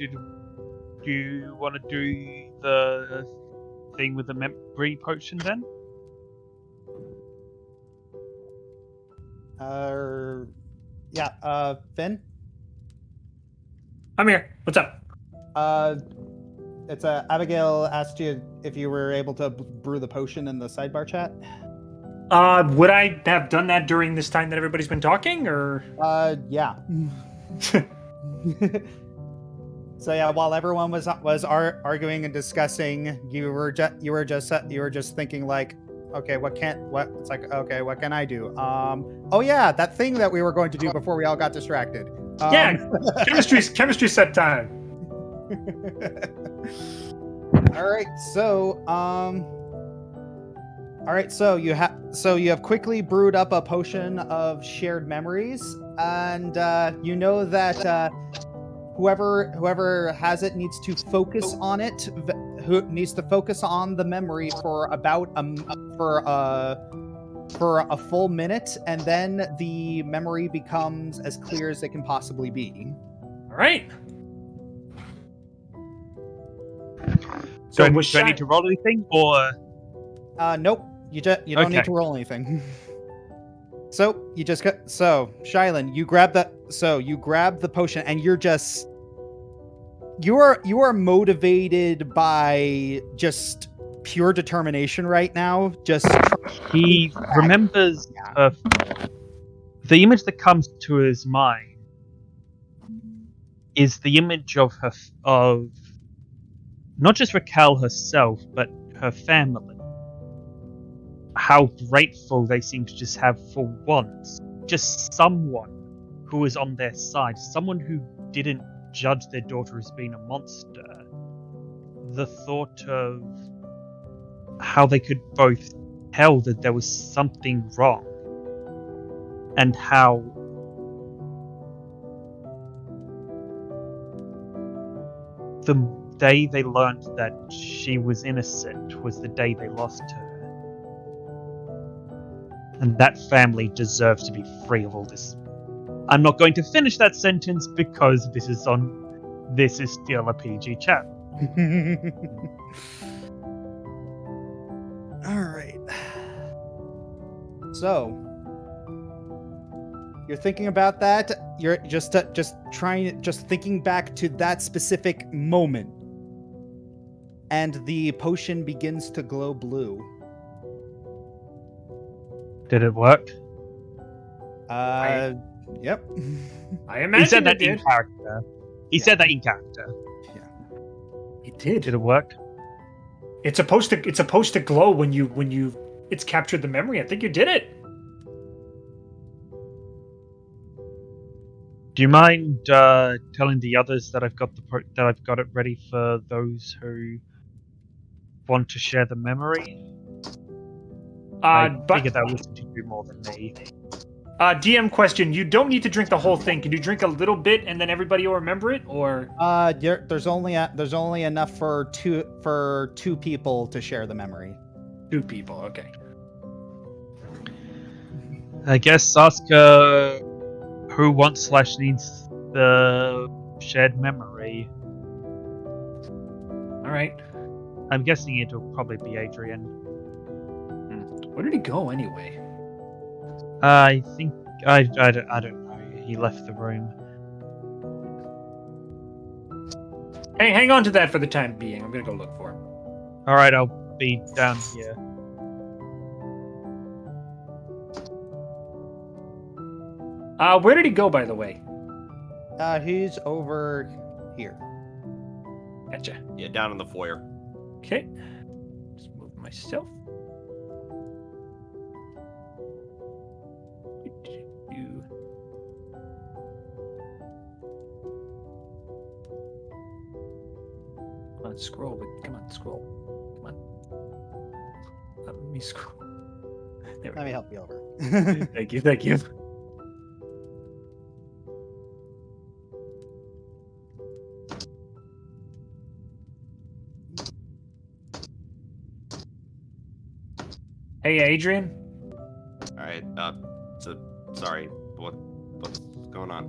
do you want to do the thing with the memory potion then? Finn? I'm here. What's up? It's Abigail asked you if you were able to brew the potion in the sidebar chat. Would I have done that during this time that everybody's been talking, or? Yeah. So yeah, while everyone was arguing and discussing, you were just thinking like, okay, what can I do? Oh yeah, that thing that we were going to do before we all got distracted. Yeah, chemistry set time. All right, so you have quickly brewed up a potion of shared memories, and you know that whoever has it needs to focus on it. Who needs to focus on the memory for about for a full minute, and then the memory becomes as clear as it can possibly be. All right. So do I need to roll anything, or? Nope. You don't need to roll anything. So you just Shylin, you grab the potion, and you are motivated by just pure determination right now. Just he remembers the image that comes to his mind is the image of not just Raquel herself, but her family. How grateful they seem to just have for once, just someone who was on their side, someone who didn't judge their daughter as being a monster. The thought of how they could both tell that there was something wrong, and how the day they learned that she was innocent was the day they lost her. And that family deserves to be free of all this. I'm not going to finish that sentence because this is still a PG chat. All right. So, you're thinking about that. You're just thinking back to that specific moment, and the potion begins to glow blue. Did it work? Yep. I imagine he said that it did. in character. He said that in character. Yeah. It did. Did it work? It's supposed to glow when it's captured the memory. I think you did it. Do you mind telling the others that I've got it ready for those who want to share the memory? I figured they'll listen to you more than me. DM question: you don't need to drink the whole thing. Can you drink a little bit and then everybody will remember it, or? There's only enough for two people to share the memory. 2 people, okay. I guess ask who wants / needs the shared memory. All right. I'm guessing it'll probably be Adrian. Where did he go anyway? I think I don't know. He left the room. Hey, hang on to that for the time being. I'm gonna go look for him. All right, I'll be down here. Where did he go, by the way? He's over here. Gotcha. Yeah, down in the foyer. Okay. Just move myself. Come on, scroll. Come on, scroll. Come on. Let me scroll. There we Let me go. help you over. Thank you. Thank you. Hey, Adrian. All right. So sorry. What's going on?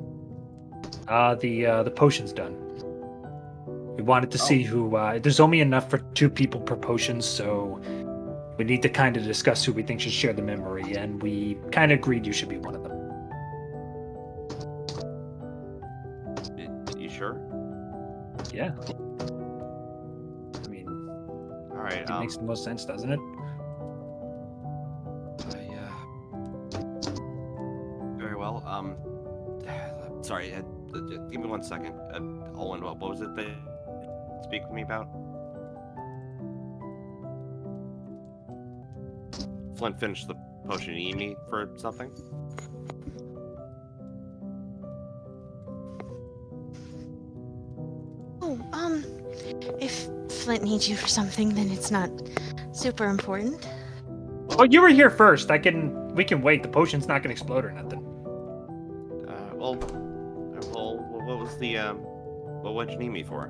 The potion's done. We wanted to see who. There's only enough for 2 people per potion, so we need to kind of discuss who we think should share the memory, and we kind of agreed you should be one of them. You sure? Yeah. I mean, All right. it makes the most sense, doesn't it? Yeah. Very well. Sorry. Give me 1 second. Owen, what was it that you speak with me about? Flint finished the potion. You need me for something? Oh, if Flint needs you for something, then it's not super important. Oh, you were here first. We can wait. The potion's not gonna explode or nothing. Well, what was the what'd you need me for?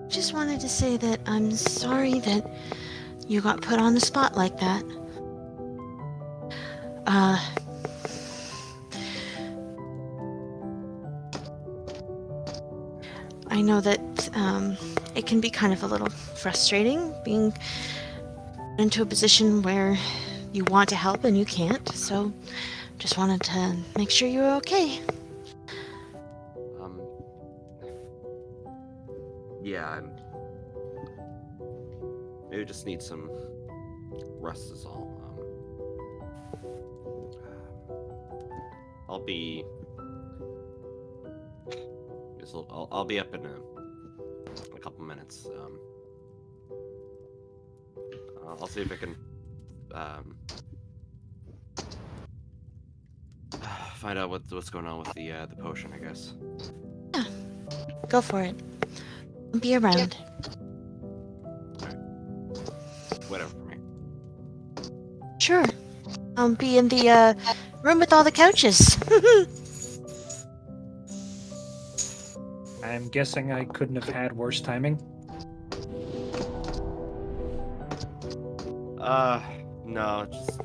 Just wanted to say that I'm sorry that you got put on the spot like that. I know that it can be kind of a little frustrating being into a position where you want to help and you can't, so just wanted to make sure you were okay. Yeah, maybe just need some rest is all. I'll be up in a couple minutes. I'll see if I can find out what's going on with the potion, I guess. Yeah, go for it. I'll be around. Whatever for me. Sure. I'll be in the room with all the couches. I'm guessing I couldn't have had worse timing. No, just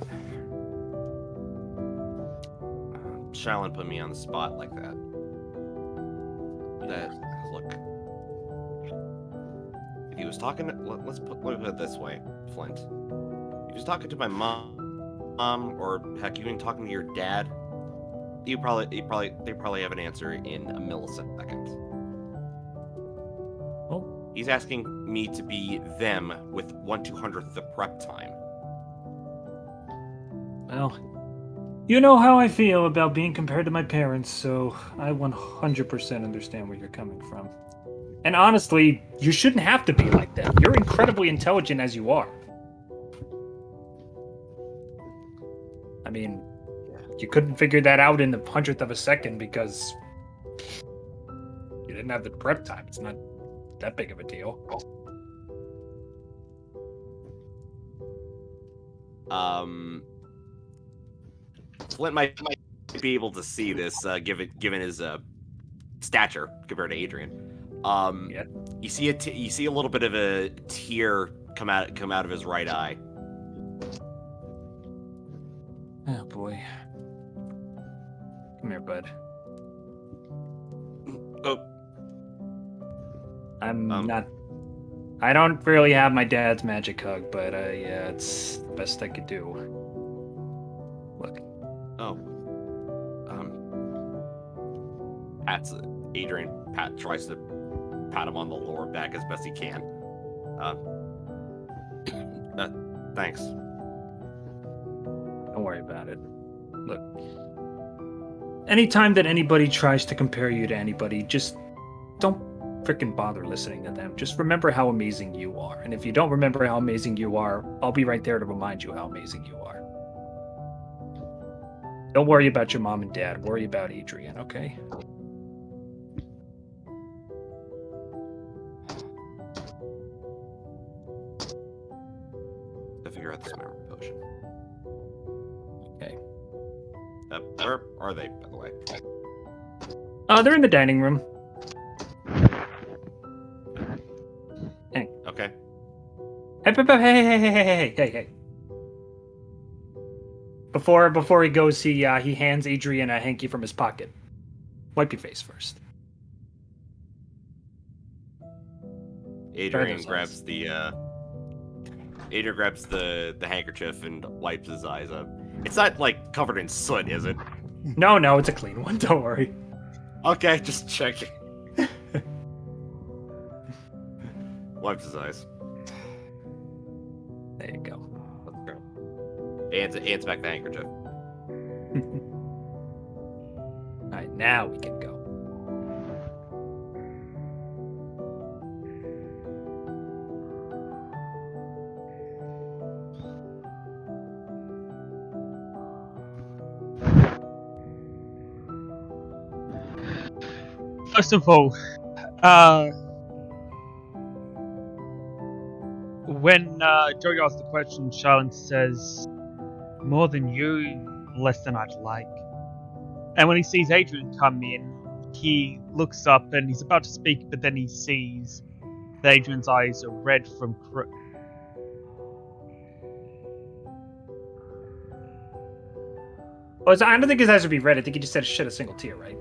Shaolin put me on the spot like that. Look, if he was talking, let me put it this way, Flint. If he was talking to my mom, or heck, even talking to your dad, they probably have an answer in a millisecond. Oh. He's asking me to be them with 1/200th the prep time. Well, you know how I feel about being compared to my parents, so I 100% understand where you're coming from. And honestly, you shouldn't have to be like that. You're incredibly intelligent as you are. I mean, you couldn't figure that out in the 100th of a second because you didn't have the prep time. It's not that big of a deal. Flint might be able to see this, given his stature compared to Adrian. Yeah. You see a little bit of a tear come out of his right eye. Oh boy. Come here, bud. Oh, I don't really have my dad's magic hug, but yeah, it's the best I could do. Look. oh. Adrian tries to pat him on the lower back as best he can. Thanks. Don't worry about it. Look. Anytime that anybody tries to compare you to anybody, just don't freaking bother listening to them. Just remember how amazing you are. And if you don't remember how amazing you are, I'll be right there to remind you how amazing you are. Don't worry about your mom and dad. Worry about Adrian, okay? To figure out this memory potion. Okay. Where are they, by the way? They're in the dining room. Okay. Hey. Before he goes, he hands Adrian a hanky from his pocket. Wipe your face first. Adrian grabs the handkerchief and wipes his eyes up. It's not like covered in soot, is it? No, it's a clean one. Don't worry. Okay, just checking. Wipes his eyes. There you go. Let's go. Hands back the handkerchief. All right, now we can go. First of all, when Joey asks the question, Charlotte says, "More than you, less than I'd like." And when he sees Adrian come in, he looks up and he's about to speak, but then he sees that Adrian's eyes are red from Oh, I don't think his eyes would be red. I think he just said shed a single tear, right?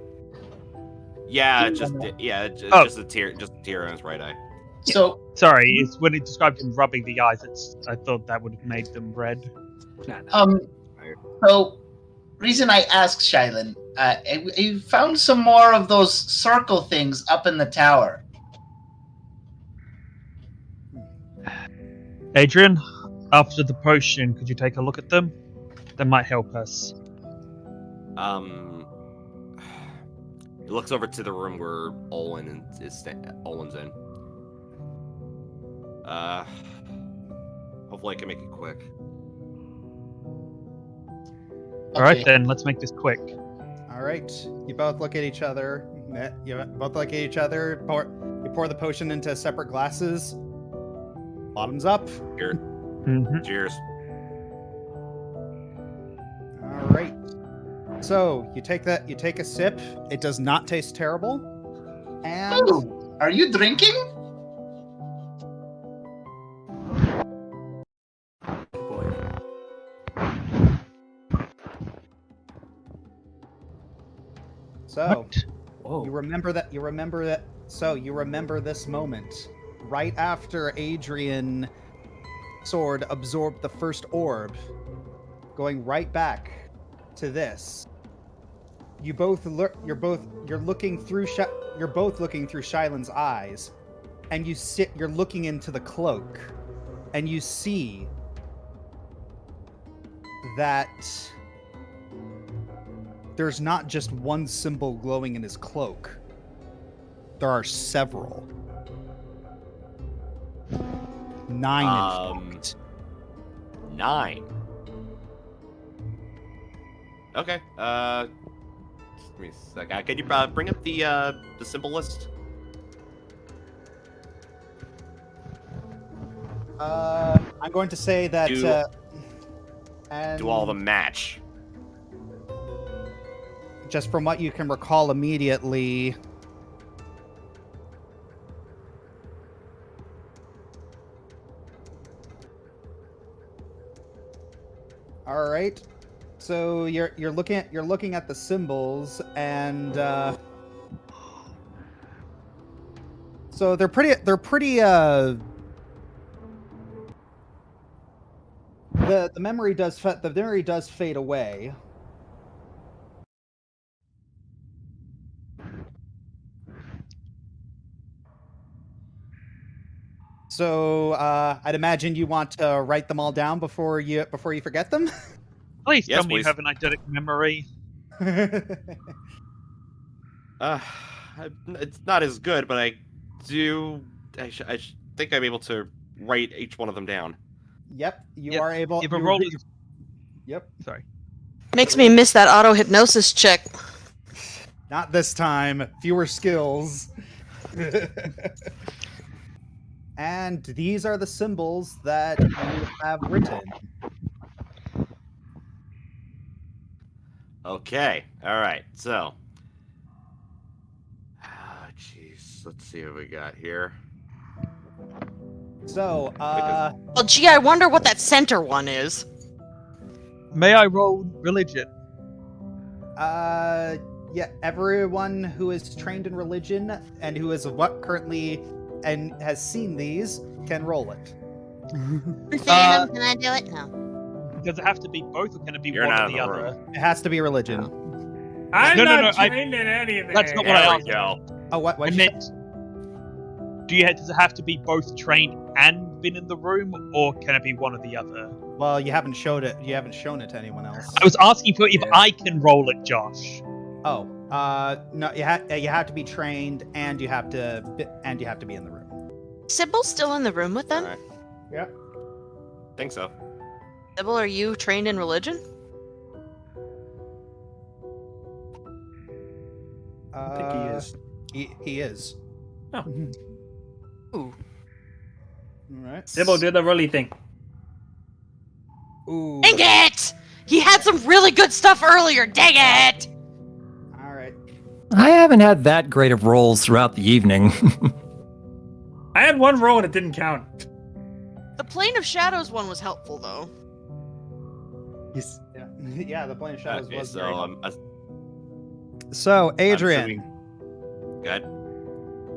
Yeah, just a tear on his right eye. So Sorry, it's when it described him rubbing the eyes. I thought that would have made them red. No. So reason I asked Shylin, you found some more of those circle things up in the tower. Adrian, after the potion, could you take a look at them? That might help us. He looks over to the room where Olin's in. Hopefully I can make it quick. Alright then, let's make this quick. All right. You both look at each other. You pour the potion into separate glasses. Bottoms up. Here. Mm-hmm. Cheers. All right. So you take a sip. It does not taste terrible. And Ooh, are you drinking? Boy. so Whoa. you remember this moment right after Adrian sword absorbed the first orb, going right back to this. You're both looking through Shylin's eyes, and you're looking into the cloak, and you see that there's not just one symbol glowing in his cloak. There are several. 9 in fact. 9. Okay. Give me a sec. Can you bring up the symbol list? I'm going to say that. Do all of them match? Just from what you can recall immediately. All right. So you're looking at the symbols, and so they're pretty the memory does fade away. So I'd imagine you want to write them all down before you forget them. Please Yes, tell me you please. have an eidetic memory. It's not as good, but I think I'm able to write each one of them down. Yep, you Yep, are able. If a you- roll is... Yep, Sorry. Makes me miss that auto hypnosis check. not this time. Fewer skills. And these are the symbols that you have written. Okay. All right. So. Jeez. Let's see what we got here. So, Well, gee, I wonder what that center one is. May I roll religion? yeah, everyone who is trained in religion and who is currently and has seen these can roll it. Sam, can I do it? No. Does it have to be both, or can it be You're one not or in the the other? room. It has to be religion. I'm No, not I- trained in anything. That's not what I There we asked. go. Oh, what? I What? meant, does it have to be both trained and been in the room, or can it be one or the other? Well, you haven't showed it. You haven't shown it to anyone else. I was asking for if Yeah. I can roll it, Josh. Oh, no. You have to be trained, and you have to be in the room. Sybil's still in the room with them? Alright. Yeah. Think so. Sybil, are you trained in religion? I think he is. He is. Oh. Ooh. All right. Sybil, do the rolly thing. Ooh. Dang it! He had some really good stuff earlier, dang it! All right. I haven't had that great of rolls throughout the evening. I had one roll and it didn't count. The Plane of Shadows one was helpful, though. Yes. Yeah. Yeah. The Plane of Shadows Okay, was so very. I'm So, Adrian. assuming... Good.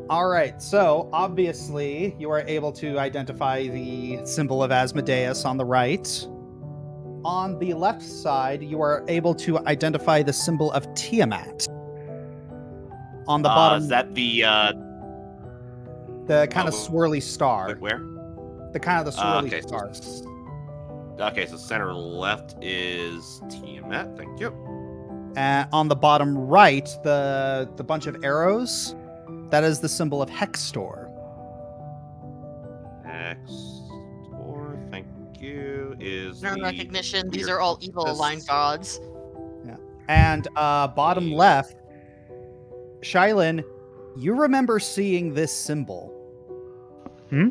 All right. So, obviously, you are able to identify the symbol of Asmodeus on the right. On the left side, you are able to identify the symbol of Tiamat. On the bottom, Is that the the kind of oh, swirly star. where? The kind of the swirly Okay, star. Okay, so center left is Tiamat. Thank you. And on the bottom right, the bunch of arrows, that is the symbol of Hextor. Hextor, thank you. Is No the recognition, these weird are all evil cultist. aligned gods. And bottom left, Shylin, you remember seeing this symbol. Hmm?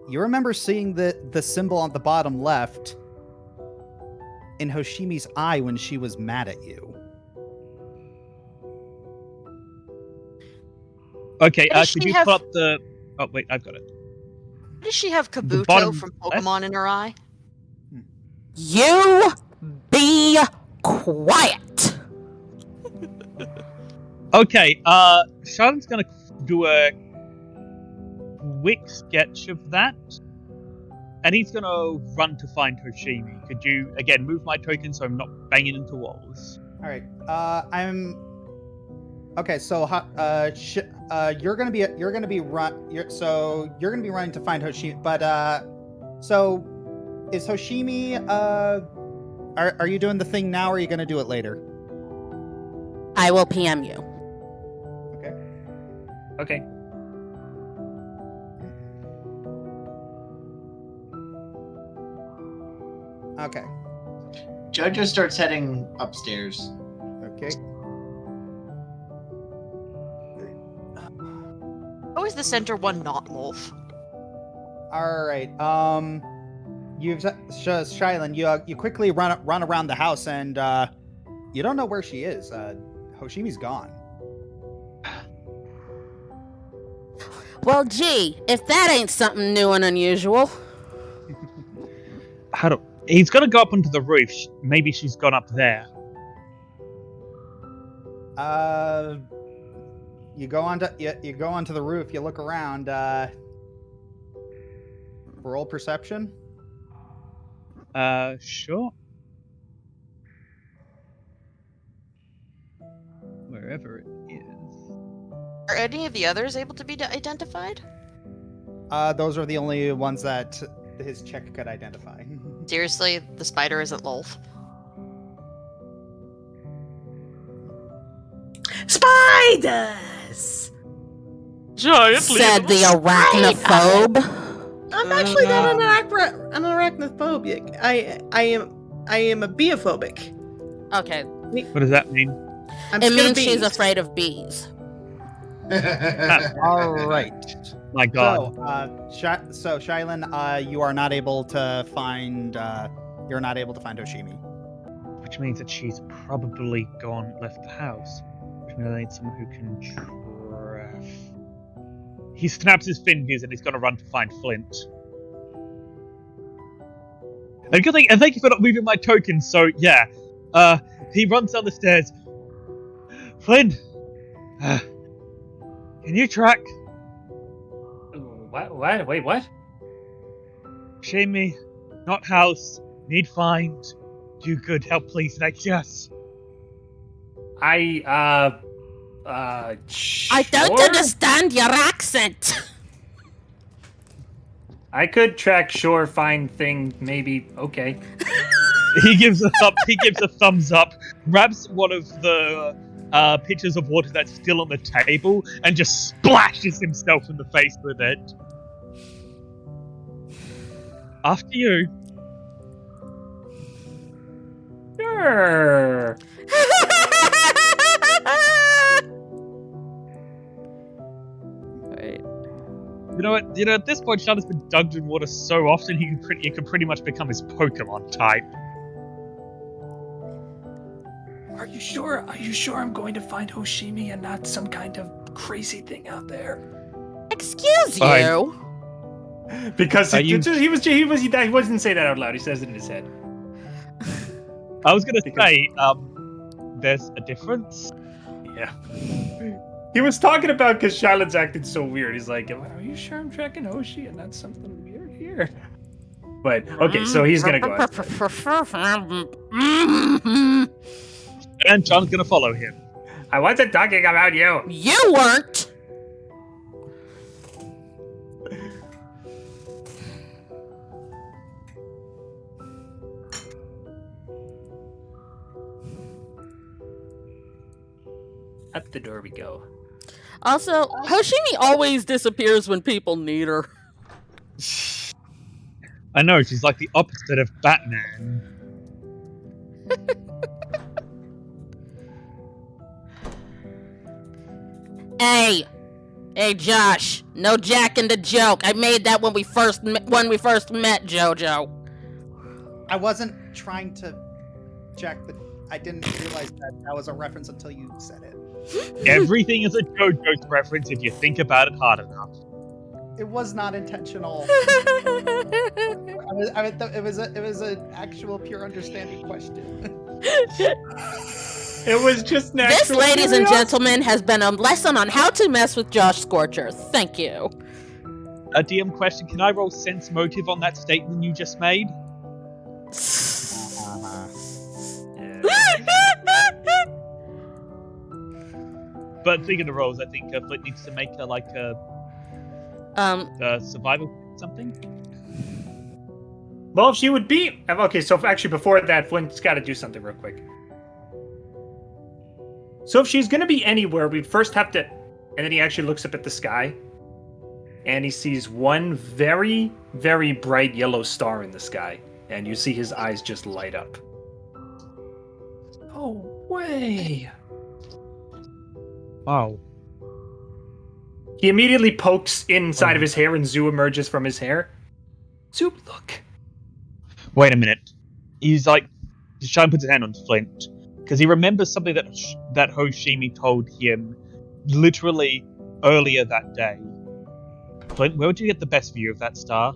You remember seeing the symbol on the bottom left in Hoshimi's eye when she was mad at you. Okay, Does could she you have- pull up the... Oh, wait, I've got it. Does she have Kabuto bottom from left? Pokemon in her eye? You be quiet. Okay, Charlotte's gonna do a quick sketch of that, and he's gonna run to find Hoshimi. Could you, again, move my token so I'm not banging into walls? All right. Okay, so you're gonna be running to find Hoshimi. But so is Hoshimi? Are you doing the thing now, or are you gonna do it later? I will PM you. Okay. Okay. Okay. Jojo starts heading upstairs. Okay. How is the center one not Wolf? All right. Shylin, you quickly run around the house, and you don't know where she is. Hoshimi's gone. Well, gee, if that ain't something new and unusual. He's gonna go up onto the roof. Maybe she's gone up there. You go onto the roof. You look around. Roll perception. Sure. Wherever it is. Are any of the others able to be identified? Those are the only ones that his check could identify. Seriously, the spider isn't Lolf. Spiders! Giant Said the arachnophobe. I'm actually not an arachnophobic. I am a beophobic. Okay, What does that mean? I'm it scared of means she's bees. afraid of bees. All right. My God. So Shylin, you are not able to find. You're not able to find Hoshimi. Which means that she's probably left the house. Which means I need someone who can draft. He snaps his fingers and he's gonna run to find Flint. And thank you for not moving my token. So yeah, he runs down the stairs. Flint, can you track What? Wait, what? Hoshimi, not house. Need find. You could help, please. Thank yes. I don't sure? understand your accent. I could track shore, find thing, maybe. Okay. He gives a thumbs up, grabs one of the pitchers of water that's still on the table, and just splashes himself in the face with it. After you. Sure. Right. You know what? You know, at this point, Sean has been dunked in water so often he could pretty much become his Pokemon type. Are you sure? Are you sure I'm going to find Hoshimi and not some kind of crazy thing out there? Excuse Fine. you. Because Are he you- wasn't say that out loud. He says it in his head. I was gonna Because- say, there's a difference. Yeah. He was talking about because Charlotte's acting so weird. He's like, "Are you sure I'm tracking Hoshi and not something weird here?" But okay, so he's gonna go. And John's gonna follow him. I wasn't talking about you. You weren't. At the door we go. Also, Hoshimi always disappears when people need her. I know, she's like the opposite of Batman. Hey, Josh. No jacking the joke. I made that when we first met, JoJo. I wasn't trying to jack the. I didn't realize that was a reference until you said it. Everything is a JoJo's reference if you think about it hard enough. It was not intentional. It was an actual pure understanding question. It was just natural. This, ladies and gentlemen, has been a lesson on how to mess with Josh Scorcher. Thank you. A DM question, can I roll sense motive on that statement you just made? But thinking of rolls, I think Flint needs to make a survival something. Well, if she would be okay. So actually, before that, Flint's got to do something real quick. So if she's gonna be anywhere, we'd first have to. And then he actually looks up at the sky, and he sees one very, very bright yellow star in the sky, and you see his eyes just light up. Oh way! Oh. He immediately pokes inside of his hair, and Zoo emerges from his hair. Zoo, look. Wait a minute. He's like, Sean puts his hand on Flint because he remembers something that Hoshimi told him literally earlier that day. Flint, where would you get the best view of that star?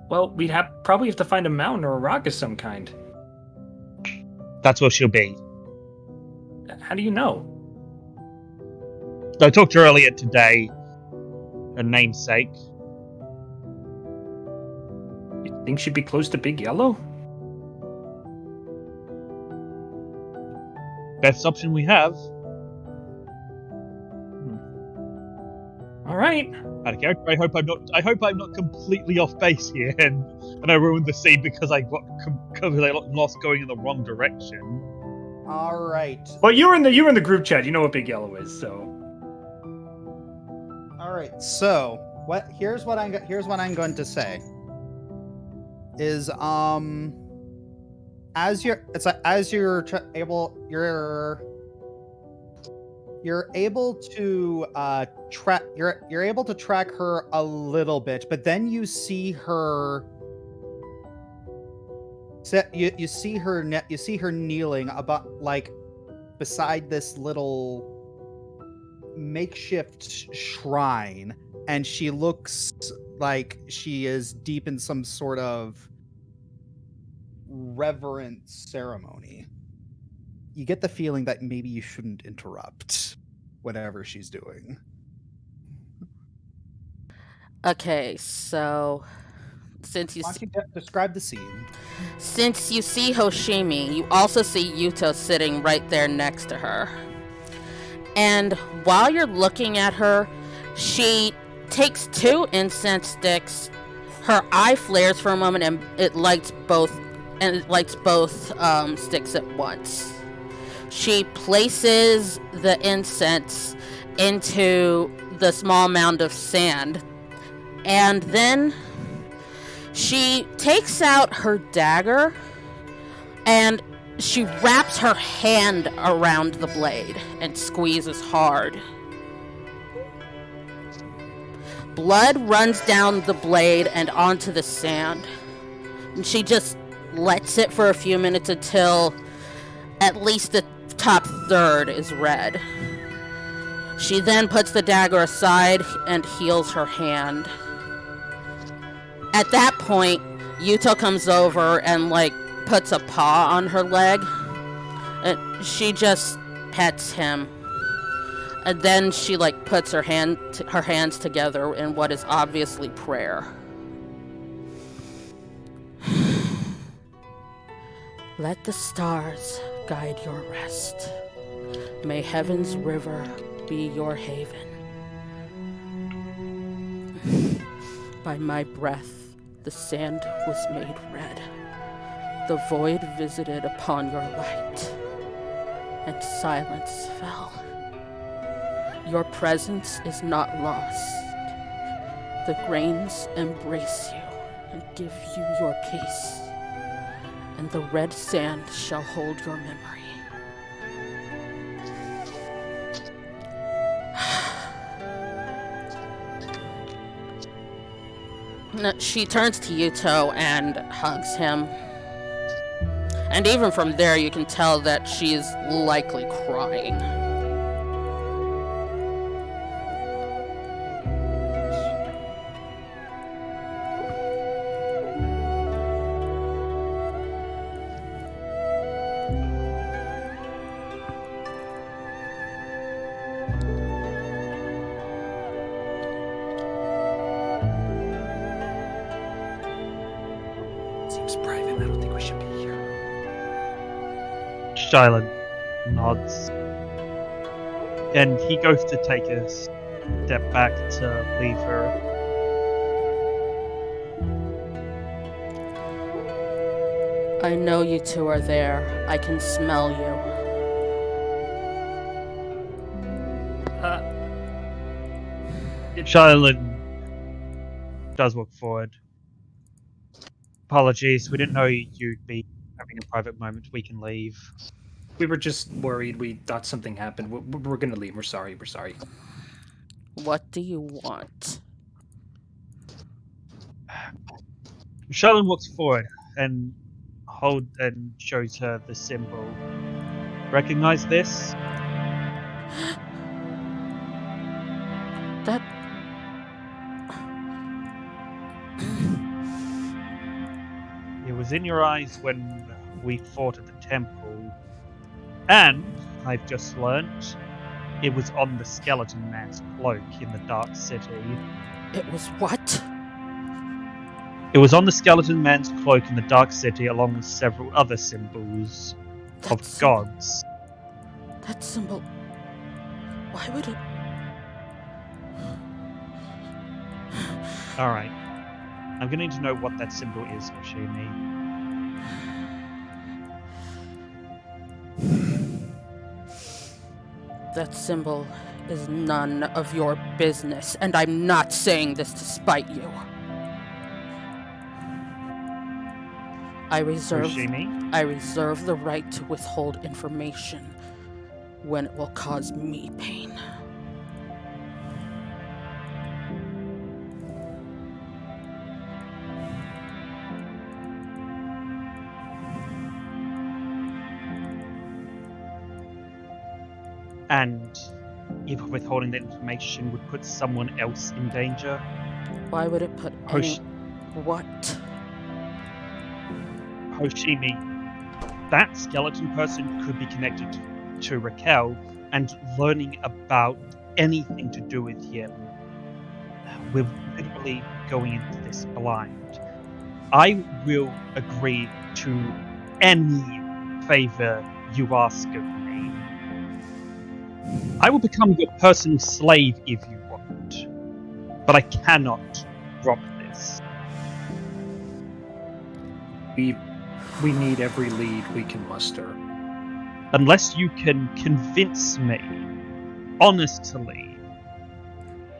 Well, we'd probably have to find a mountain or a rock of some kind. That's where she'll be. How do you know? I talked to her earlier today. Her namesake. You think she'd be close to Big Yellow? Best option we have. All right. Out of character, I hope I'm not completely off base here, and I ruined the scene because I got lost going in the wrong direction. All right. Well, you were in the group chat. You know what Big Yellow is, so. All right. So here's what I'm going to say. Is as you're able to track her a little bit, but then you see her you see her kneeling beside this little makeshift shrine, and she looks like she is deep in some sort of reverent ceremony. You get the feeling that maybe you shouldn't interrupt whatever she's doing. Okay, so since you Why don't you describe the scene? Since you see Hoshimi, you also see Yuto sitting right there next to her. And while you're looking at her, she takes 2 incense sticks. Her eye flares for a moment, and it lights both sticks at once. She places the incense into the small mound of sand, and then she takes out her dagger and she wraps her hand around the blade and squeezes hard. Blood runs down the blade and onto the sand. And she just lets it for a few minutes until at least the top third is red. She then puts the dagger aside and heals her hand. At that point, Yuto comes over and puts a paw on her leg. And she just pets him. And then she puts her hands together in what is obviously prayer. Let the stars guide your rest. May heaven's river be your haven. By my breath, the sand was made red. The void visited upon your light, and silence fell. Your presence is not lost. The grains embrace you and give you your peace, and the red sand shall hold your memory. She turns to Yuto and hugs him. And even from there, you can tell that she's likely crying. Shylan nods. And he goes to take a step back to leave her. I know you two are there. I can smell you. Shylan does walk forward. Apologies, we didn't know you'd be having a private moment. We can leave. We were just worried. We thought something happened. We're gonna leave. We're sorry. What do you want? Shylan walks forward and shows her the symbol. Recognize this? That... It was in your eyes when we fought at the temple. And, I've just learnt, it was on the skeleton man's cloak in the Dark City. It was what? It was on the skeleton man's cloak in the Dark City along with several other symbols of gods. That symbol... Why would it... Alright. I'm gonna need to know what that symbol is, Hoshimi. That symbol is none of your business, and I'm not saying this to spite you. I reserve the right to withhold information when it will cause me pain. And if withholding that information would put someone else in danger? Why would it put What? Hoshimi, that skeleton person could be connected to Raquel, and learning about anything to do with him literally going into this blind. I will agree to any favor you ask of me. I will become your personal slave if you want, but I cannot drop this. We need every lead we can muster. Unless you can convince me, honestly,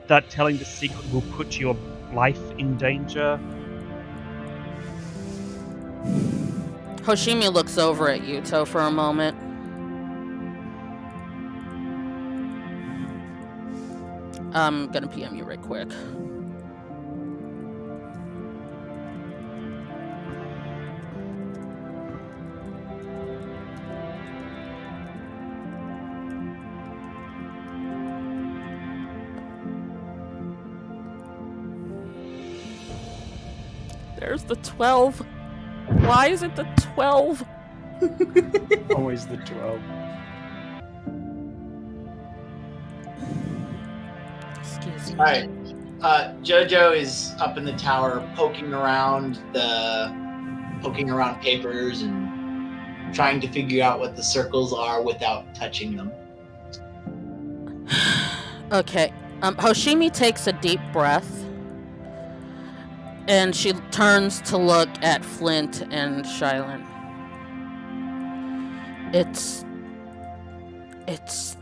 that telling the secret will put your life in danger. Hoshimi looks over at Yuto for a moment. I'm gonna PM you right quick. There's the 12. Why is it the 12? Always the 12. Excuse me. All right. Jojo is up in the tower, poking around papers and trying to figure out what the circles are without touching them. Okay. Hoshimi takes a deep breath. And she turns to look at Flint and Shylin. It's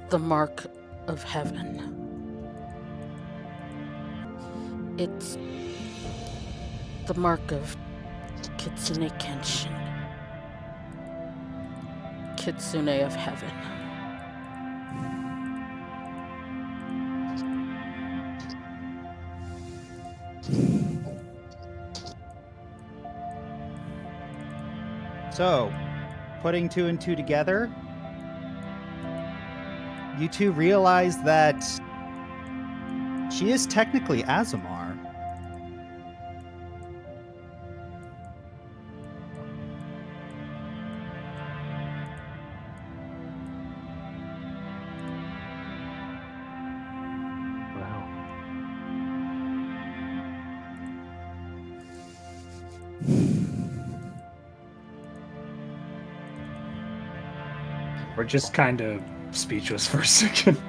the mark of heaven. It's the mark of Kitsune Kenshin. Kitsune of heaven. So, putting two and two together, you two realize that she is technically Azamar. Wow. We're just kind of speechless for a second.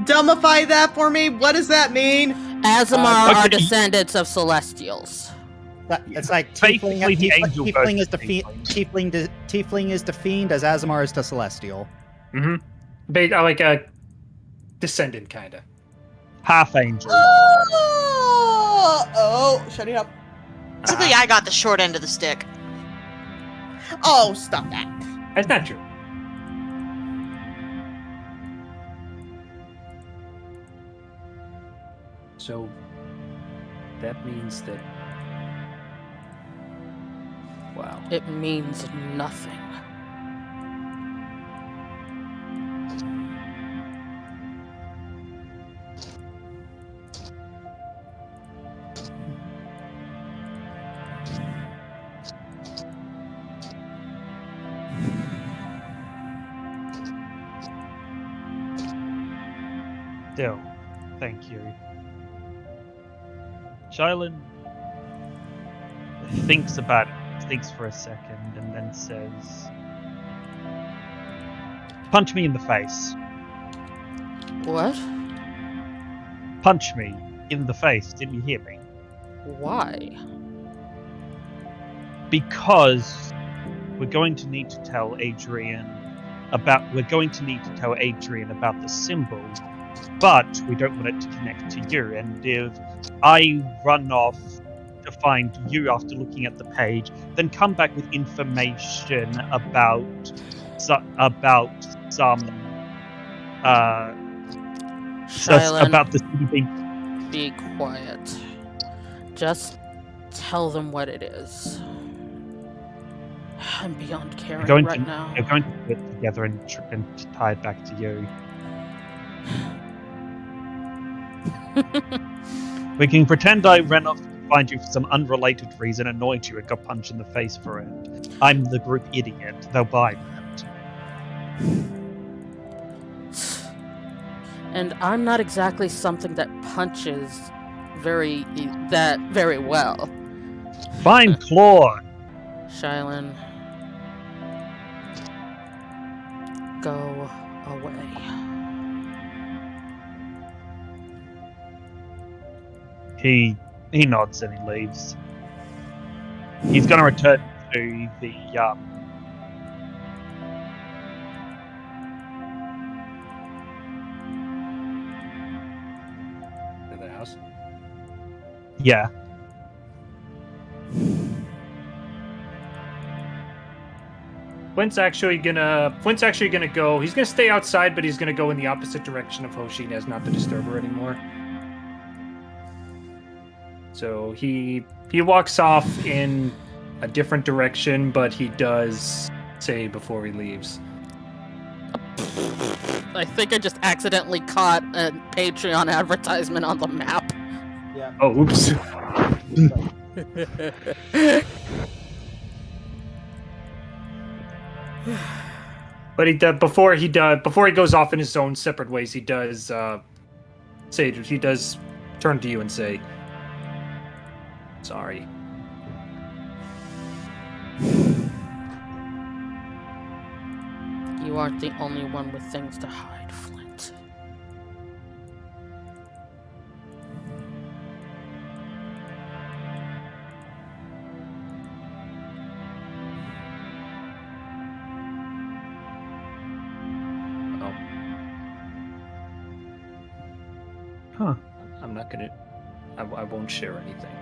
Dumbify that for me. What does that mean? Azamar are okay. descendants of Celestials. It's like Basically the angel tiefling is version of tiefling is the fiend as Azamar is the celestial. Mm-hmm. Like a descendant, kind of. Half angel. Oh, shut it up. Basically, I got the short end of the stick. Oh, stop that. That's not true. So that means that. Wow. It means nothing. Still, thank you. Shylin thinks about it, thinks for a second, and then says, "Punch me in the face. What? Punch me in the face. Didn't you hear me? Why? Because we're going to need to tell Adrian about the symbol, but we don't want it to connect to you. And if I run off to find you after looking at the page, then come back with information about some Shylin, about the CB. be quiet. Just tell them what it is. I'm beyond caring right now. We're going to put it together and tie it back to you. We can pretend I ran off to find you for some unrelated reason, annoyed you, and got punched in the face for it. I'm the group idiot. They'll buy that. And I'm not exactly something that punches very well. Fine claw. Shylin, go away. He nods and he leaves. He's going to return to the In the house. yeah. Flint's actually gonna go. He's gonna stay outside, but he's gonna go in the opposite direction of Hoshine as not to disturb her anymore. So he walks off in a different direction, but he does say before he leaves. I think I just accidentally caught a Patreon advertisement on the map. Yeah. Oh, oops. But before he goes off in his own separate ways, he does turn to you and say, "Sorry." You aren't the only one with things to hide, Flint. Oh. Huh. I'm not gonna. I won't share anything.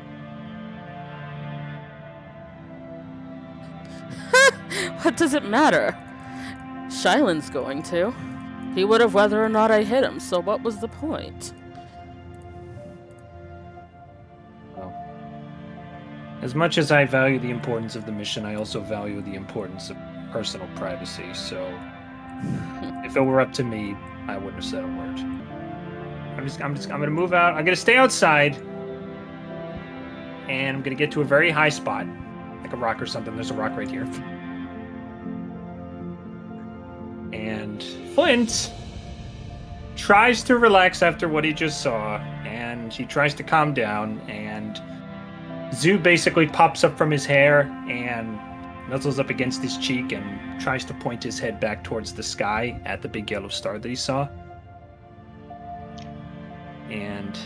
What does it matter? Shylin's going to. He would have whether or not I hit him, so what was the point? Well, as much as I value the importance of the mission, I also value the importance of personal privacy, so if it were up to me, I wouldn't have said a word. I'm gonna move out. I'm gonna stay outside, and I'm gonna get to a very high spot, like a rock or something. There's a rock right here. And Flint tries to relax after what he just saw, and he tries to calm down, and Zoo basically pops up from his hair and nuzzles up against his cheek and tries to point his head back towards the sky at the big yellow star that he saw. And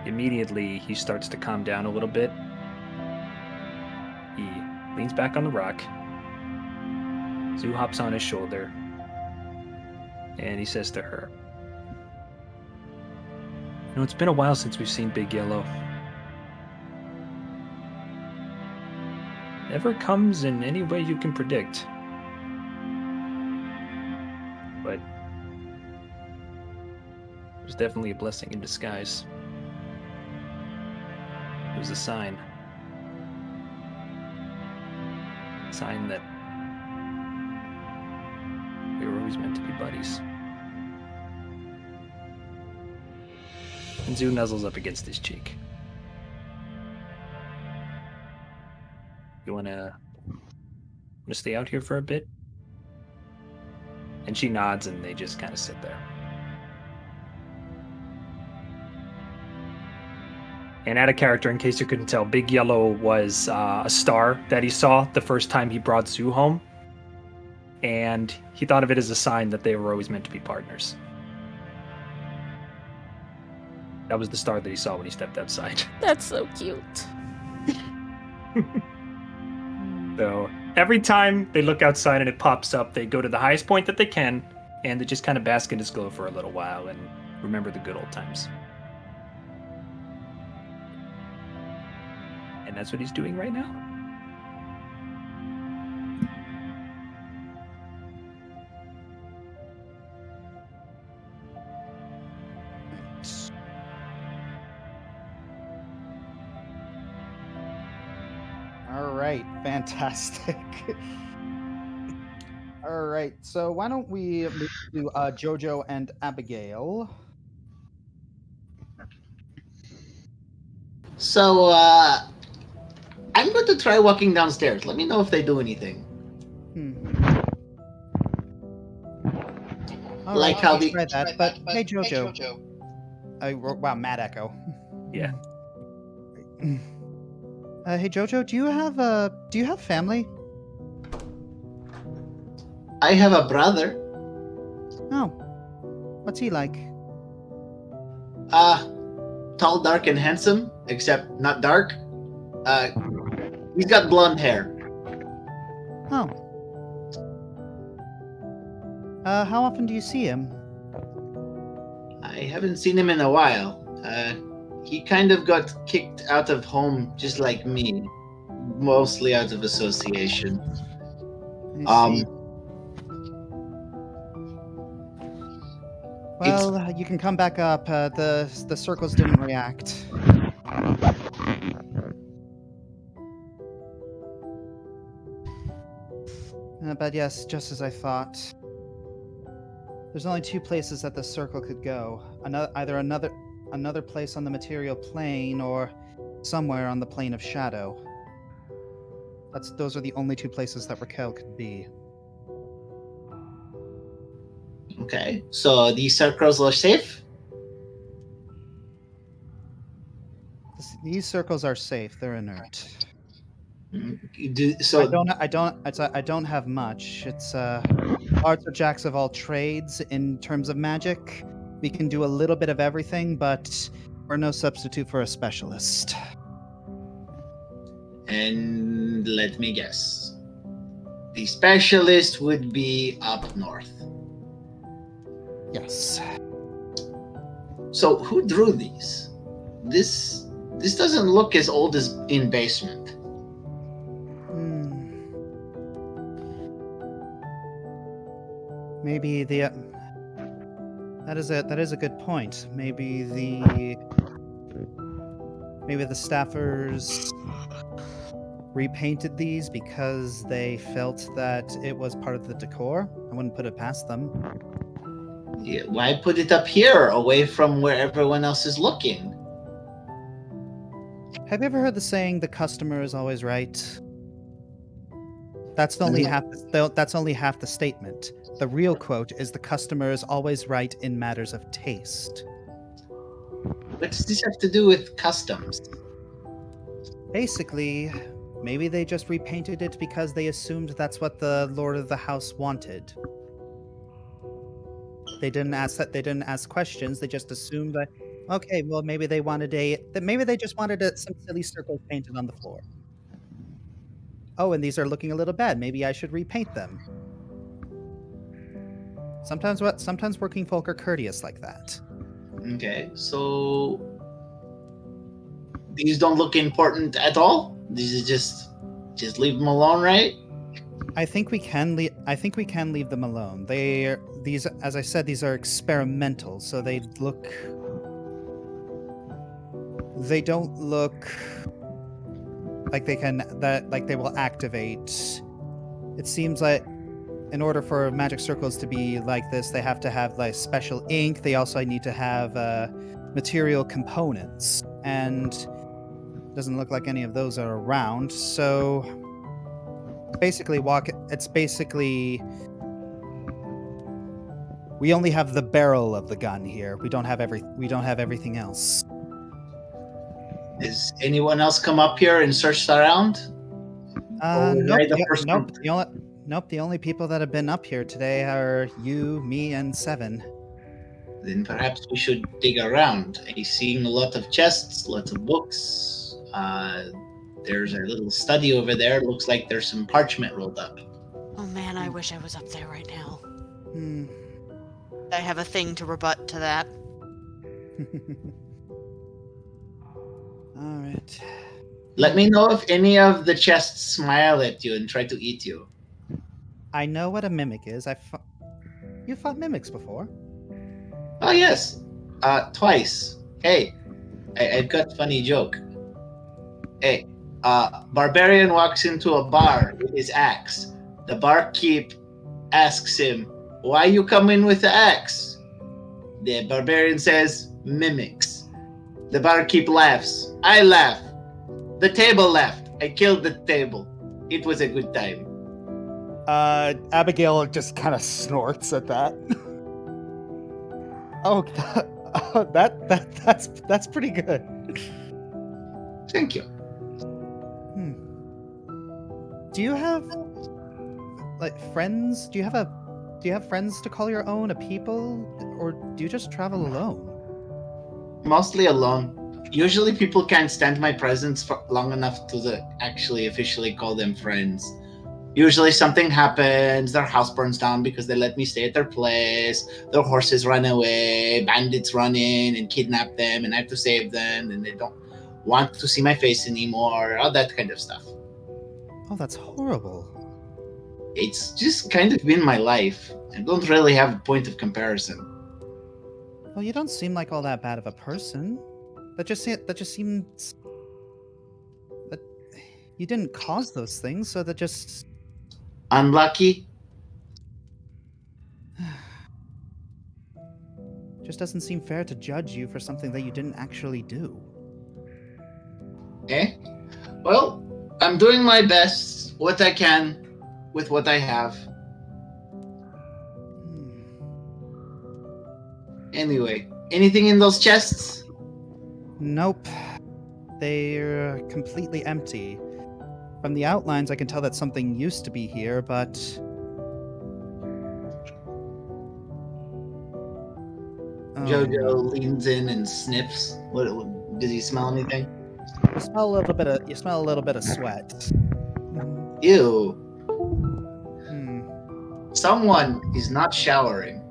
immediately he starts to calm down a little bit. He leans back on the rock. Zoo hops on his shoulder, and he says to her, "You know, it's been a while since we've seen Big Yellow. Never comes in any way you can predict. But it was definitely a blessing in disguise. It was a sign. A sign that we were always meant to be buddies." And Zoo nuzzles up against his cheek. "You wanna stay out here for a bit?" And she nods, and they just kind of sit there. And out of character, in case you couldn't tell, Big Yellow was a star that he saw the first time he brought Zoo home. And he thought of it as a sign that they were always meant to be partners. That was the star that he saw when he stepped outside. That's so cute. So every time they look outside and it pops up, they go to the highest point that they can, and they just kind of bask in its glow for a little while and remember the good old times. And that's what he's doing right now. All right, fantastic. All right, so why don't we move to Jojo and Abigail? So, I'm going to try walking downstairs. Let me know if they do anything. All Like right, how I'll the- try that. But hey, Jojo, Wow, mad echo. Yeah. Hey Jojo, do you have family? I have a brother. Oh, what's he like? Tall, dark, and handsome, except not dark. He's got blonde hair. Oh. How often do you see him? I haven't seen him in a while. He kind of got kicked out of home just like me, mostly out of association. I see. Well, you can come back up. The circles didn't react. But yes, just as I thought. There's only two places that the circle could go. Either another place on the material plane, or somewhere on the plane of shadow. Those are the only two places that Raquel could be. Okay, so these circles are safe? These circles are safe. They're inert. So I don't have much. It's arts are jacks of all trades in terms of magic. We can do a little bit of everything, but we're no substitute for a specialist. And let me guess. The specialist would be up north. Yes. So who drew these? This doesn't look as old as in basement. Maybe that is a good point. Maybe the staffers repainted these because they felt that it was part of the decor. I wouldn't put it past them. Yeah, why put it up here, away from where everyone else is looking? Have you ever heard the saying, "The customer is always right"? That's only half the statement. The real quote is, "The customer is always right in matters of taste." What does this have to do with customs? Basically, maybe they just repainted it because they assumed that's what the Lord of the House wanted. They didn't ask questions. They just assumed that, okay, well, maybe they just wanted some silly circles painted on the floor. Oh, and these are looking a little bad. Maybe I should repaint them. Sometimes working folk are courteous like that. Okay, so these don't look important at all? These are just leave them alone, right? I think we can leave them alone. As I said, these are experimental, so they don't look like they will activate. It seems like in order for magic circles to be like this, they have to have like special ink. They also need to have material components, and it doesn't look like any of those are around. So basically, we only have the barrel of the gun here. We don't have everything else. Has anyone else come up here and searched around? Nope. The only people that have been up here today are you, me, and Seven. Then perhaps we should dig around. I'm seeing a lot of chests, lots of books. There's a little study over there. Looks like there's some parchment rolled up. Oh man, I wish I was up there right now. Hmm. I have a thing to rebut to that. All right. Let me know if any of the chests smile at you and try to eat you. I know what a mimic is. You fought mimics before. Oh yes, twice. Hey, I've got a funny joke. Hey, barbarian walks into a bar with his axe. The barkeep asks him, "Why you come in with the axe?" The barbarian says, "Mimics." The barkeep laughs. I laugh. The table laughed. I killed the table. It was a good time. Abigail just kind of snorts at that. Oh, that's pretty good. Thank you. Do you have like friends? Do you have friends to call your own, a people, or do you just travel alone? Mostly alone. Usually people can't stand my presence for long enough to actually officially call them friends. Usually something happens, their house burns down because they let me stay at their place, their horses run away, bandits run in and kidnap them, and I have to save them, and they don't want to see my face anymore, all that kind of stuff. Oh, that's horrible. It's just kind of been my life. I don't really have a point of comparison. Well, you don't seem like all that bad of a person. That just seems that you didn't cause those things, so that just Unlucky? just doesn't seem fair to judge you for something that you didn't actually do. Eh? Well, I'm doing my best, what I can, with what I have. Anyway, anything in those chests? Nope. They're completely empty. From the outlines, I can tell that something used to be here, but... Jojo leans in and sniffs. What does he smell anything? You smell a little bit of sweat. Ew. Someone is not showering.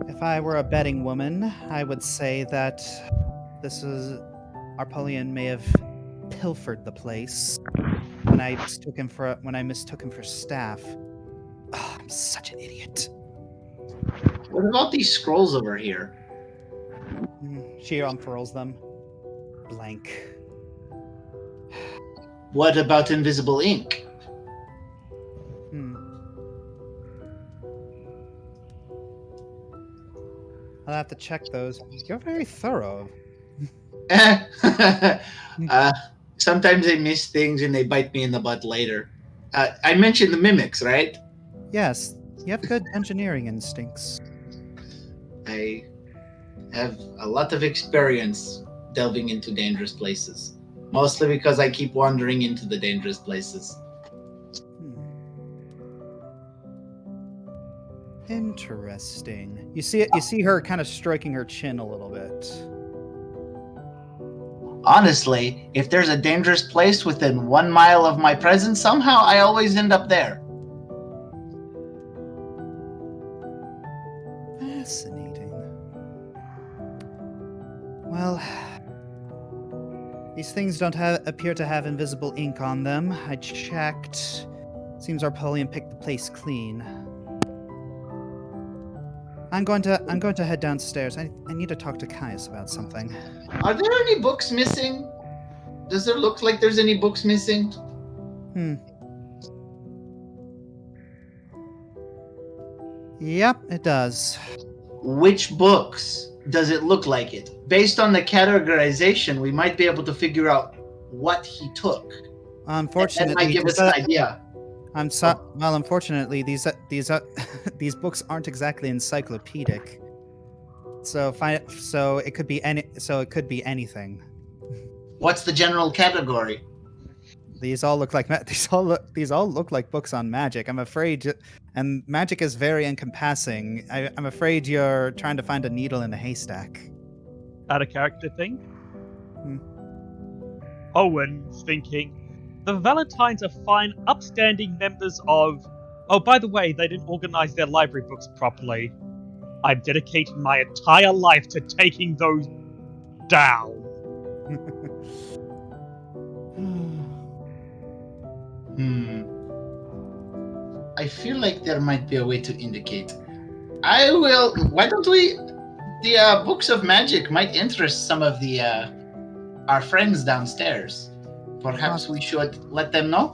If I were a betting woman, I would say that Arpolian may have pilfered the place when I mistook him for staff. Oh, I'm such an idiot. What about these scrolls over here? She unfurls them. Blank. What about invisible ink? I'll have to check those. You're very thorough. Sometimes I miss things and they bite me in the butt later. I mentioned the mimics, right? Yes, you have good engineering instincts. I have a lot of experience delving into dangerous places. Mostly because I keep wandering into the dangerous places. Interesting. You see her kind of stroking her chin a little bit. Honestly, if there's a dangerous place within 1 mile of my presence, somehow I always end up there. Fascinating. Well, these things don't appear to have invisible ink on them. I checked. Seems Arpolian picked the place clean. I'm going to head downstairs. I need to talk to Caius about something. Are there any books missing? Does there look like there's any books missing? Yep, it does. Which books does it look like it? Based on the categorization, we might be able to figure out what he took. Unfortunately, that might give us an idea. Well, unfortunately, these books aren't exactly encyclopedic. So it could be anything. What's the general category? These all look like books on magic. I'm afraid, and magic is very encompassing. I'm afraid you're trying to find a needle in a haystack. Out of character thing. Owen's thinking. The Valentines are fine, upstanding members of... Oh, by the way, they didn't organize their library books properly. I've dedicated my entire life to taking those down. I feel like there might be a way to indicate. Why don't we... The books of magic might interest some of the our friends downstairs. Perhaps we should let them know?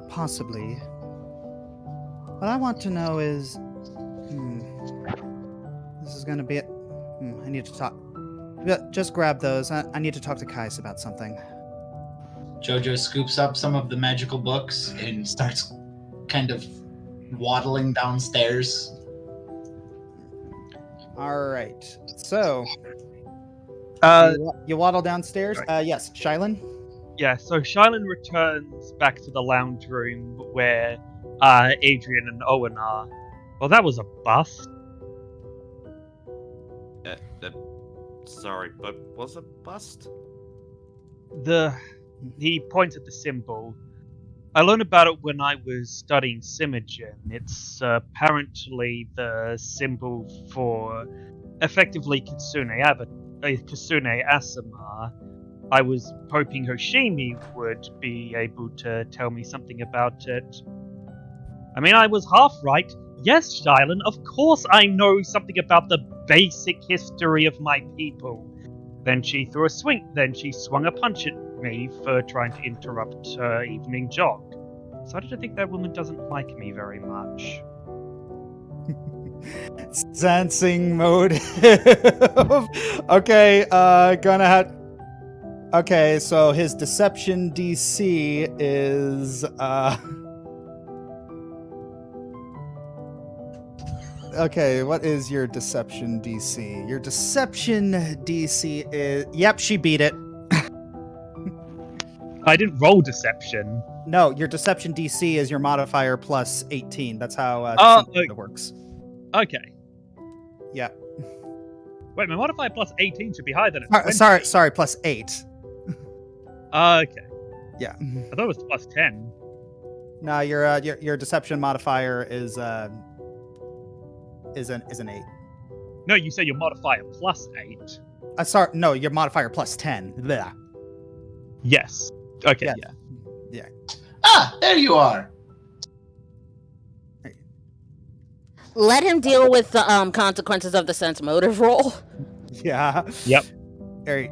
Possibly. What I want to know is... This is gonna be it. I need to talk... Just grab those. I need to talk to Caius about something. Jojo scoops up some of the magical books and starts kind of waddling downstairs. All right. So Uh, you waddle downstairs. Yes, Shylin. yeah, so Shylin returns back to the lounge room where Adrian and Owen are. Well, that was a bust. Sorry, but was a bust? He points at the symbol. I learned about it when I was studying Simogen. It's apparently the symbol for effectively Kitsune Asama. I was hoping Hoshimi would be able to tell me something about it. I mean, I was half right. Yes, Shylin, of course I know something about the basic history of my people. Then she swung a punch at me for trying to interrupt her evening jog. Started to think that woman doesn't like me very much. Sensing motive. Okay, gonna have. Okay, so his deception DC is Okay, what is your deception DC? Your deception DC is... Yep, she beat it. I didn't roll deception. No, your deception DC is your modifier plus 18. That's how it works. Okay. Yeah. Wait, my modifier plus 18 should be higher than it. Sorry, plus 8. Okay. Yeah. I thought it was plus 10. No, your deception modifier is an 8. No, you say your modifier plus 8. Sorry, no, your modifier plus 10. Blech. Yes. Okay, yeah. Ah, there you are. Let him deal with the consequences of the sense motive roll. Yeah. Yep. All right.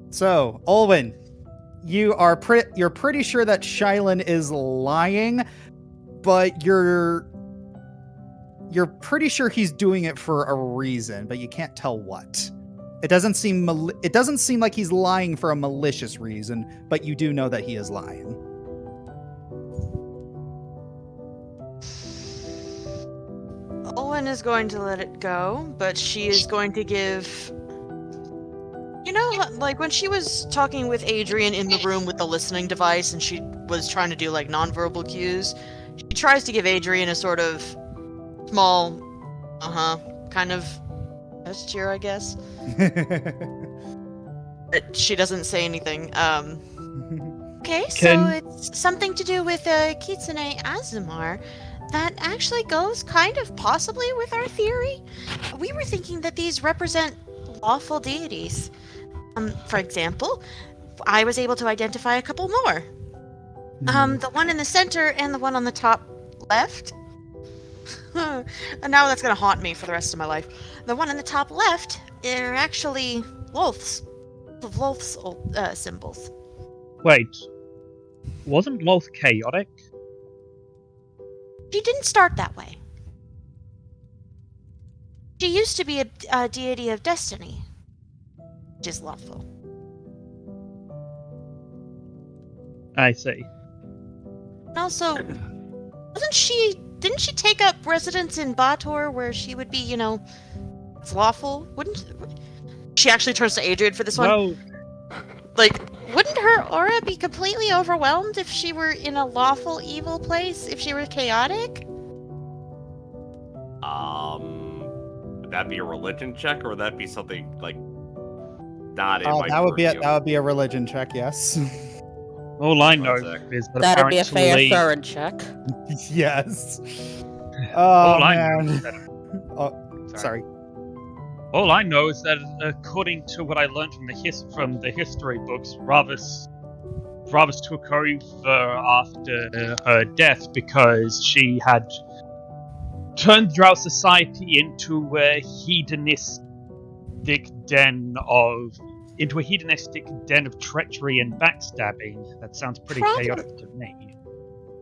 So, Olwen, you're pretty sure that Shylin is lying, but you're pretty sure he's doing it for a reason, but you can't tell what. It doesn't seem like he's lying for a malicious reason, but you do know that he is lying. Owen is going to let it go, but she is going to give... You know, like when she was talking with Adrian in the room with the listening device and she was trying to do like nonverbal cues, she tries to give Adrian a sort of small, kind of gesture, I guess. But she doesn't say anything. Okay, so it's something to do with Kitsune Azumar. That actually goes kind of possibly with our theory. We were thinking that these represent lawful deities. For example, I was able to identify a couple more. The one in the center and the one on the top left. And now that's going to haunt me for the rest of my life. The one in the top left are actually Lolth's symbols. Wait. Wasn't Lolth chaotic? She didn't start that way. She used to be a deity of destiny, which is lawful. I see. And also, didn't she take up residence in Bator where she would be, it's lawful? She actually turns to Adrian for this one. Well, Wouldn't her aura be completely overwhelmed if she were in a lawful evil place, if she were chaotic? Would that be a religion check, or would that be something, not in my that would purview? be a religion check, yes. all I know is that That'd be a apparently... fair thorough check. Yes. all I man. know is that... Sorry. All I know is that, according to what I learned from the history books, Ravis took over after her death because she had turned Drow society into a hedonistic den of treachery and backstabbing. That sounds pretty chaotic to me.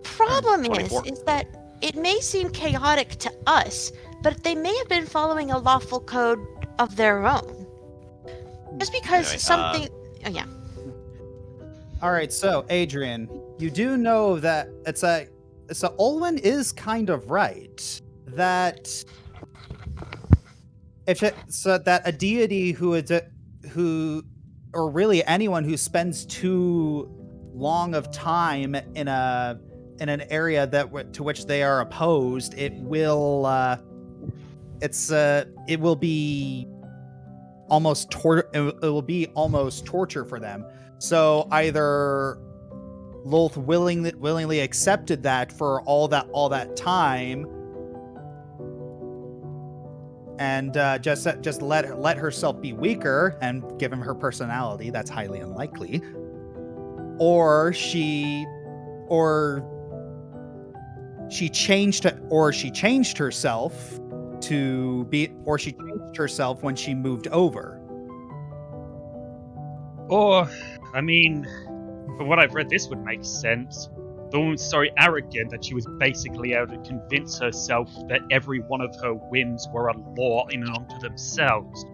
Problem 24. is that it may seem chaotic to us, but they may have been following a lawful code of their own. Just because Anyway, something... All right, so Adrian, you do know that so Olwen is kind of right that that a deity who or really anyone who spends too long of time in an area to which they are opposed, it will be almost torture for them. So either Lolth willingly accepted that for all that time, and just let herself be weaker, and given her personality, that's highly unlikely. Or she changed herself when she moved over. Or, I mean, from what I've read, this would make sense. The woman was so arrogant that she was basically able to convince herself that every one of her whims were a law in and unto themselves.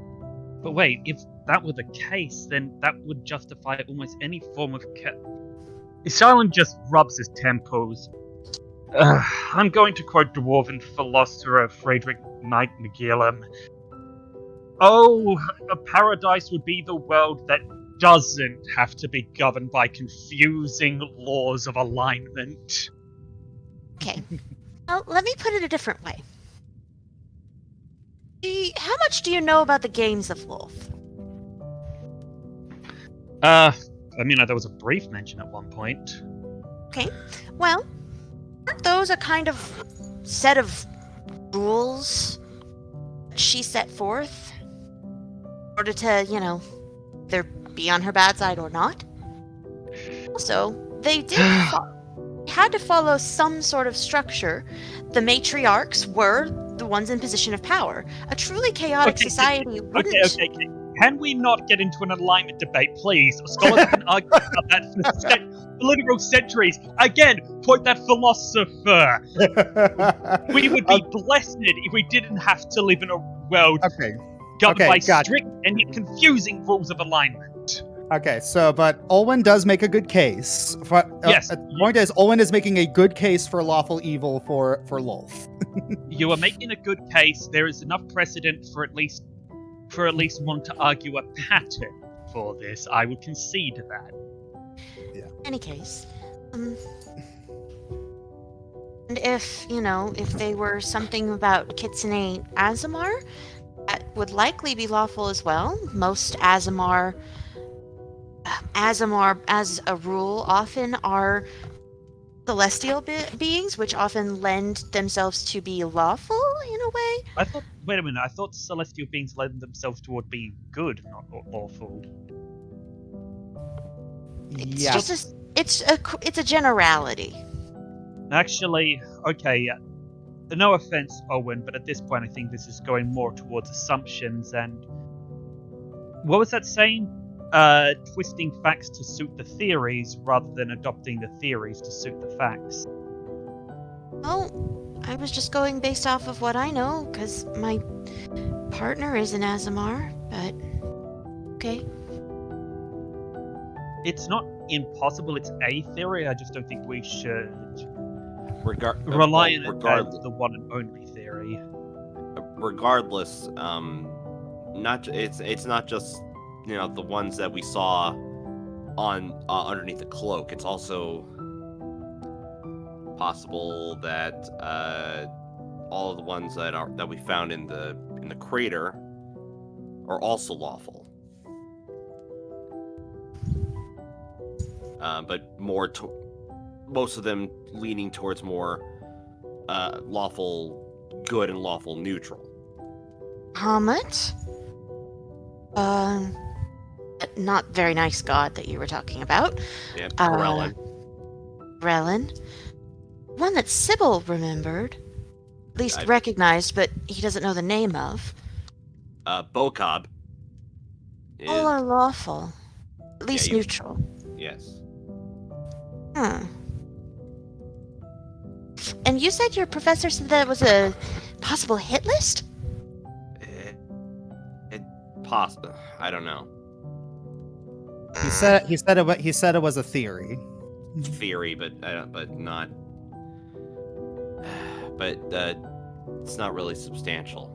But wait, if that were the case, then that would justify almost any form of Shylon just rubs his temples. I'm going to quote dwarven philosopher Friedrich Knight McGillam. Oh, a paradise would be the world that doesn't have to be governed by confusing laws of alignment. Okay. Well, let me put it a different way. How much do you know about the games of Lolth? I mean, there was a brief mention at one point. Okay. Well, aren't those a kind of set of rules she set forth in order to, either be on her bad side or not? Also, they had to follow some sort of structure. The matriarchs were the ones in position of power. A truly chaotic society wouldn't... Okay. Can we not get into an alignment debate, please? Scholars can argue about that for literal centuries. Again, quote that philosopher. We would be blessed if we didn't have to live in a world governed by strict and yet confusing rules of alignment. Okay, but Olwen does make a good case. Yes. The point is, Olwen is making a good case for lawful evil for Lolth. You are making a good case. There is enough precedent for at least one to argue a pattern for this. I would concede that. Yeah. In any case, and if they were something about Kitsune Azamar, that would likely be lawful as well. Most Azamar, as a rule, often are celestial beings, which often lend themselves to be lawful in a way. Wait a minute, I thought celestial beings lend themselves toward being good, not lawful. It's a generality. Actually, okay, no offense, Owen, but at this point I think this is going more towards assumptions and... What was that saying? Twisting facts to suit the theories rather than adopting the theories to suit the facts. Well, I was just going based off of what I know, because my partner is an Azamar, but... Okay. It's not impossible, it's a theory, I just don't think we should rely on it as the one and only theory. Regardless, it's not just the ones that we saw on underneath the cloak. It's also possible that all of the ones that we found in the crater are also lawful. But most of them leaning towards more lawful good and lawful neutral. Hamlet? Not very nice god that you were talking about. Yeah, Corellin. Corellin. One that Sybil remembered. At least recognized, but he doesn't know the name of. Bokob. All are lawful. At least neutral. Yes. And you said your professor said that it was a possible hit list? I don't know. He said it was a theory. theory, but not. But it's not really substantial.